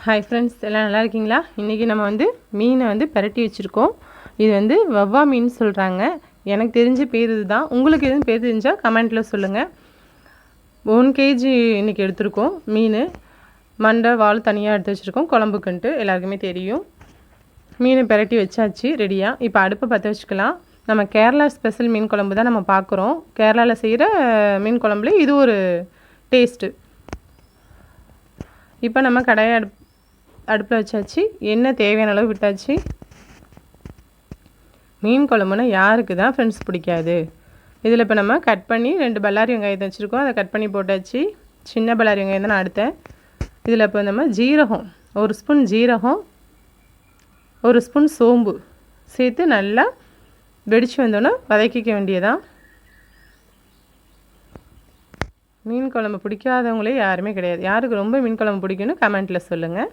Hi friends, எல்லாம் நல்லா இருக்கீங்களா? இன்றைக்கி நம்ம மீனை பெரட்டி வச்சுருக்கோம். இது வவ்வா மீன் சொல்கிறாங்க. எனக்கு தெரிஞ்ச பேர் இது தான். உங்களுக்கு எதுவும் பேர் தெரிஞ்சால் கமெண்ட்டில் சொல்லுங்கள். 1 கேஜி இன்றைக்கி எடுத்துருக்கோம். மீன் மண்டை வால் தனியாக எடுத்து வச்சுருக்கோம், குழம்புக்குன்ட்டு எல்லாருக்குமே தெரியும். மீனை பெரட்டி வச்சாச்சு ரெடியாக. இப்போ அடுப்பை பற்ற வச்சுக்கலாம். நம்ம கேரளா ஸ்பெஷல் மீன் குழம்பு தான் நம்ம பார்க்குறோம். கேரளாவில் செய்கிற மீன் குழம்புல இது ஒரு டேஸ்ட்டு. இப்போ நம்ம கடாயை அடுப்பில் வச்சாச்சு. எண்ணெய் தேவையான அளவு விட்டாச்சு. மீன் குழம்புனா யாருக்கு தான் ஃப்ரெண்ட்ஸ் பிடிக்காது? இதில் இப்போ நம்ம கட் பண்ணி 2 பல்லாரி வெங்காயத்தை வச்சுருக்கோம். அதை கட் பண்ணி போட்டாச்சு. சின்ன பல்லாரி வெங்காயம் தான் நான் எடுத்தேன். இதில் இப்போ நம்ம ஜீரகம், 1 ஸ்பூன் ஜீரகம், 1 ஸ்பூன் சோம்பு சேர்த்து நல்லா வெடித்து வந்தோன்னே வதக்கிக்க வேண்டியதான். மீன் குழம்பு பிடிக்காதவங்களே யாருமே கிடையாது. யாருக்கு ரொம்ப மீன் குழம்பு பிடிக்குன்னு கமெண்ட்டில் சொல்லுங்கள்.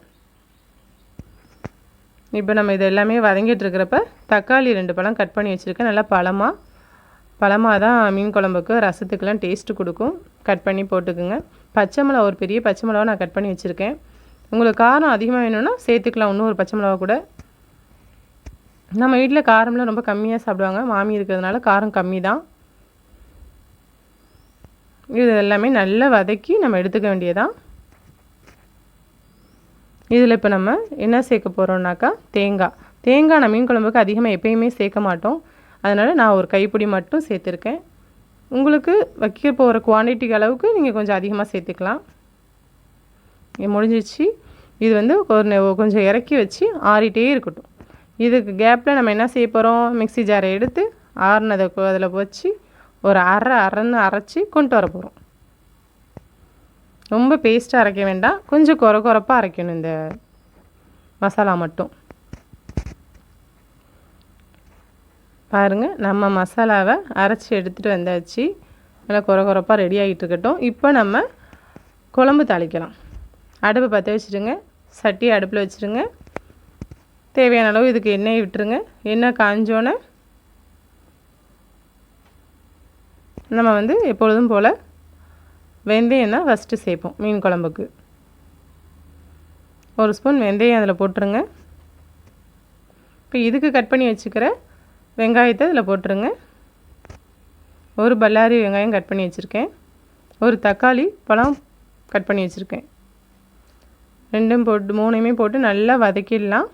இப்போ நம்ம இது எல்லாமே வதங்கிட்டு இருக்கிறப்ப தக்காளி 2 பழம் கட் பண்ணி வச்சுருக்கேன். நல்லா பழமாக தான் மீன் குழம்புக்கு ரசத்துக்கெலாம் டேஸ்ட்டு கொடுக்கும். கட் பண்ணி போட்டுக்குங்க. பச்சை மிளகா, ஒரு பெரிய பச்சை மிளகா நான் கட் பண்ணி வச்சுருக்கேன். உங்களுக்கு காரம் அதிகமாக வேணும்னா சேர்த்துக்கலாம், இன்னும் ஒரு பச்சை மிளகா கூட. நம்ம வீட்டில் காரம்லாம் ரொம்ப கம்மியாக சாப்பிடுவாங்க. மாமி இருக்கிறதுனால காரம் கம்மி தான். இது எல்லாமே நல்லா வதக்கி நம்ம எடுத்துக்க வேண்டியதான். இதில் இப்போ நம்ம என்ன சேர்க்க போகிறோம்னாக்கா தேங்காய் நான் மீன் குழம்புக்கு அதிகமாக எப்பயுமே சேர்க்க மாட்டோம். அதனால் நான் ஒரு கைப்பிடி மட்டும் சேர்த்துருக்கேன். உங்களுக்கு வைக்க போகிற குவான்டிட்டிக்கு அளவுக்கு நீங்கள் கொஞ்சம் அதிகமாக சேர்த்துக்கலாம். முடிஞ்சிச்சு. இது கொஞ்சம் இறக்கி வச்சு ஆறிட்டே இருக்கட்டும். இதுக்கு கேப்பில் நம்ம என்ன செய்ய போகிறோம்? மிக்ஸி ஜாரை எடுத்து ஆறினதை அதில் வச்சு ஒரு அரைன்னு அரைச்சி கொண்டு வர போகிறோம். ரொம்ப பேஸ்ட்டாக அரைக்க வேண்டாம், கொஞ்சம் கொரப்பாக அரைக்கணும் இந்த மசாலா மட்டும். பாருங்கள், நம்ம மசாலாவை அரைச்சி எடுத்துகிட்டு வந்தாச்சு. நல்லா கொரப்பாக ரெடி ஆகிட்டு இருக்கட்டும். இப்போ நம்ம குழம்பு தாளிக்கலாம். அடுப்பை பற்ற வச்சுருங்க. சட்டி அடுப்பில் வச்சுருங்க. தேவையான அளவு இதுக்கு எண்ணெயை விட்டுருங்க. எண்ணெய் காஞ்சோன்னே நம்ம எப்பொழுதும் போல் வெந்தயம் தான் ஃபஸ்ட்டு சேர்ப்போம். மீன் குழம்புக்கு 1 ஸ்பூன் வெந்தயம் அதில் போட்டுருங்க. இப்போ இதுக்கு கட் பண்ணி வச்சுக்கிற வெங்காயத்தை அதில் போட்டுருங்க. 1 பல்லாரி வெங்காயம் கட் பண்ணி வச்சுருக்கேன். 1 தக்காளி பழம் கட் பண்ணி வச்சுருக்கேன். 2 போட்டு 3 போட்டு நல்லா வதக்கிடலாம்.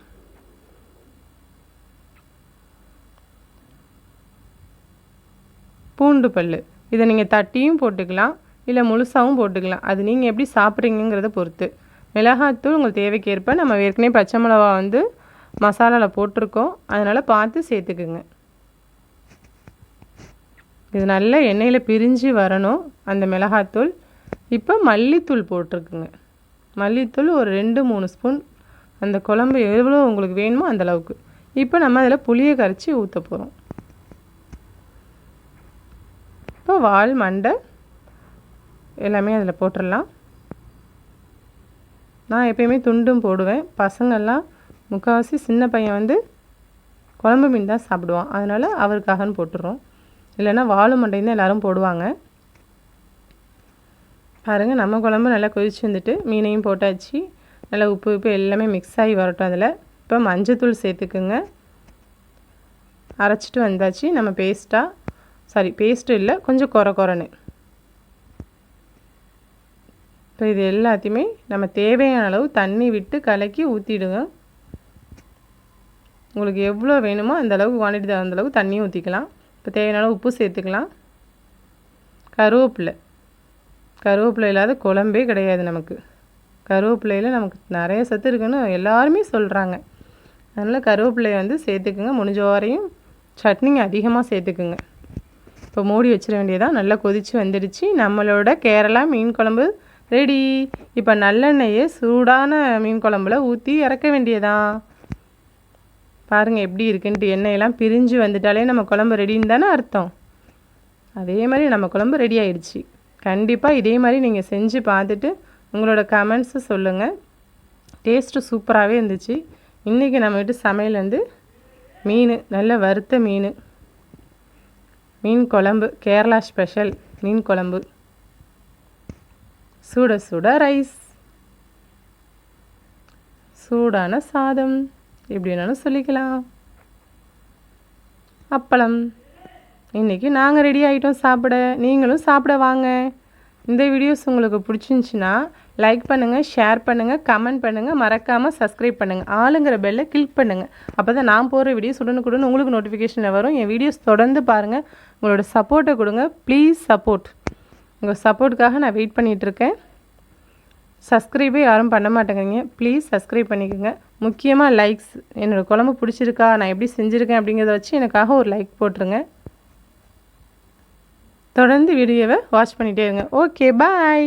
பூண்டு பல் இதை நீங்கள் தட்டியும் போட்டுக்கலாம், இல்லை முழுசாகவும் போட்டுக்கலாம். அது நீங்கள் எப்படி சாப்பிட்றீங்கிறத பொறுத்து. மிளகாத்தூள் உங்களுக்கு தேவைக்கேற்ப. நம்ம ஏற்கனவே பச்சை மிளகா மசாலாவில் போட்டிருக்கோம், அதனால் பார்த்து சேர்த்துக்குங்க. இது நல்லா எண்ணெயில் பிரிஞ்சு வரணும் அந்த மிளகாத்தூள். இப்போ மல்லித்தூள் போட்டிருக்குங்க. மல்லித்தூள் ஒரு 2-3 ஸ்பூன். அந்த குழம்பு எவ்வளோ உங்களுக்கு வேணுமோ அந்தளவுக்கு. இப்போ நம்ம அதில் புளியை கரைச்சி ஊற்ற போகிறோம். இப்போ வால் மண்டை எல்லாமே அதில் போட்டுடலாம். நான் எப்பயுமே துண்டும் போடுவேன். பசங்கள்லாம் முக்கால்வாசி சின்ன பையன் குழம்பு மீன் தான் சாப்பிடுவான், அதனால் அவருக்காகன்னு போட்டுடுறோம். இல்லைன்னா வால் மண்டையும் தான் எல்லோரும் போடுவாங்க. பாருங்கள், நம்ம குழம்பு நல்லா கொதிச்சு வந்துட்டு மீனையும் போட்டாச்சு. நல்லா உப்பு எல்லாமே மிக்ஸ் ஆகி வரட்டும். அதில் இப்போ மஞ்சத்தூள் சேர்த்துக்குங்க. அரைச்சிட்டு வந்தாச்சு. நம்ம பேஸ்ட்டு இல்லை, கொஞ்சம் கொரன்னு. இப்போ இது எல்லாத்தையுமே நம்ம தேவையான அளவு தண்ணி விட்டு கலக்கி ஊற்றிடுங்க. உங்களுக்கு எவ்வளோ வேணுமோ அந்த அளவுக்கு குவான்டிட்டி தகுந்த அளவுக்கு தண்ணியும் ஊற்றிக்கலாம். இப்போ தேவையான அளவு உப்பு சேர்த்துக்கலாம். கருவேப்பிலை இல்லாத குழம்பே கிடையாது நமக்கு. கருவேப்பிலையில் நமக்கு நிறைய சத்து இருக்குன்னு எல்லாருமே சொல்கிறாங்க. அதனால் கருவேப்பிலையை சேர்த்துக்குங்க. முடிஞ்ச வரையும் சட்னிங்க அதிகமாக சேர்த்துக்குங்க. இப்போ மூடி வச்சிட வேண்டியதான். நல்லா கொதித்து வந்துடுச்சு. நம்மளோட கேரளா மீன் குழம்பு ரெடி. இப்போ நல்லெண்ணெயை சூடான மீன் குழம்புல ஊற்றி இறக்க வேண்டியதான். பாருங்கள் எப்படி இருக்குன்ட்டு. எண்ணெயெல்லாம் பிரிஞ்சு வந்துட்டாலே நம்ம குழம்பு ரெடின்னு தானே அர்த்தம். அதே மாதிரி நம்ம குழம்பு ரெடி ஆகிடுச்சு. கண்டிப்பாக இதே மாதிரி நீங்கள் செஞ்சு பார்த்துட்டு உங்களோட கமெண்ட்ஸை சொல்லுங்கள். டேஸ்ட்டு சூப்பராகவே இருந்துச்சு. இன்றைக்கி நம்ம வீட்டு சமையல் மீன், நல்ல வறுத்த மீன் குழம்பு, கேரளா ஸ்பெஷல் மீன் குழம்பு. சுட சுட ரைஸ். சூடான சாதம், எப்படி வேணாலும் சொல்லிக்கலாம். அப்பளம். இன்றைக்கி நாங்கள் ரெடி ஆகிட்டோம் சாப்பிட. நீங்களும் சாப்பிட வாங்க. இந்த வீடியோஸ் உங்களுக்கு பிடிச்சிருந்துச்சின்னா லைக் பண்ணுங்கள், ஷேர் பண்ணுங்கள், கமெண்ட் பண்ணுங்கள், மறக்காமல் சப்ஸ்கிரைப் பண்ணுங்கள், ஆளுங்கிற பெல்லை கிளிக் பண்ணுங்கள். அப்போ தான் நான் போடுற வீடியோஸ் உடனுக்குடன் உங்களுக்கு நோட்டிஃபிகேஷனில் வரும். என் வீடியோஸ் தொடர்ந்து பாருங்கள். உங்களோட சப்போர்ட்டை கொடுங்க. Please support. உங்கள் சப்போர்ட்டுக்காக நான் வெயிட் பண்ணிகிட்ருக்கேன். சப்ஸ்கிரைபே யாரும் பண்ண மாட்டேங்கிறீங்க. ப்ளீஸ் சப்ஸ்கிரைப் பண்ணிக்கோங்க. முக்கியமாக லைக்ஸ். என்னோடய குழம்பு பிடிச்சிருக்கா, நான் எப்படி செஞ்சுருக்கேன் அப்படிங்கிறத வச்சு எனக்காக ஒரு லைக் போட்டுருங்க. தொடர்ந்து வீடியோவை வாட்ச் பண்ணிகிட்டே இருங்க. ஓகே, பாய்.